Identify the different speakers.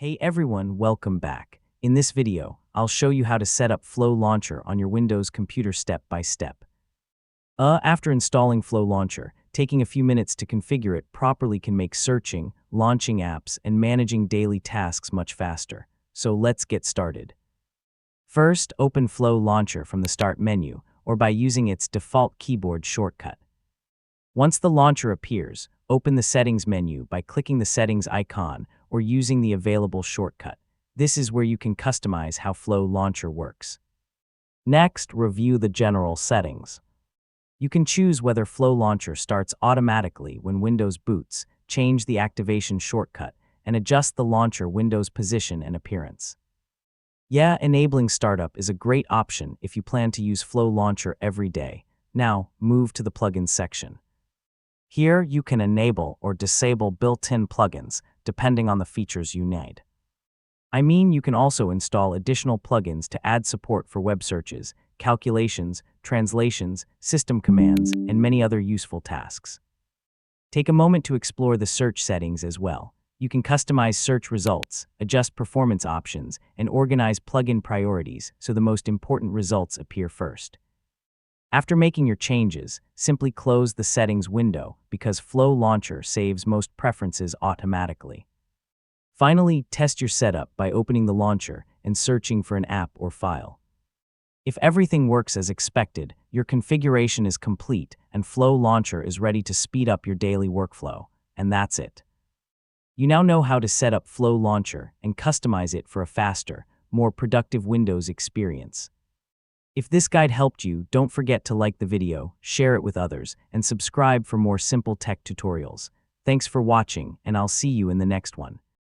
Speaker 1: Hey everyone, welcome back. In this video, I'll show you how to set up Flow Launcher on your Windows computer step by step. After installing Flow Launcher, taking a few minutes to configure it properly can make searching, launching apps, and managing daily tasks much faster. So let's get started. First, open Flow Launcher from the Start menu or by using its default keyboard shortcut. Once the launcher appears, open the Settings menu by clicking the Settings icon or using the available shortcut. This is where you can customize how Flow Launcher works. Next, review the general settings. You can choose whether Flow Launcher starts automatically when Windows boots, change the activation shortcut, and adjust the launcher window's position and appearance. Enabling startup is a great option if you plan to use Flow Launcher every day. Now, move to the Plugins section. Here, you can enable or disable built-in plugins, depending on the features you need. You can also install additional plugins to add support for web searches, calculations, translations, system commands, and many other useful tasks. Take a moment to explore the search settings as well. You can customize search results, adjust performance options, and organize plugin priorities so the most important results appear first. After making your changes, simply close the settings window because Flow Launcher saves most preferences automatically. Finally, test your setup by opening the launcher and searching for an app or file. If everything works as expected, your configuration is complete and Flow Launcher is ready to speed up your daily workflow. And that's it. You now know how to set up Flow Launcher and customize it for a faster, more productive Windows experience. If this guide helped you, don't forget to like the video, share it with others, and subscribe for more simple tech tutorials. Thanks for watching, and I'll see you in the next one.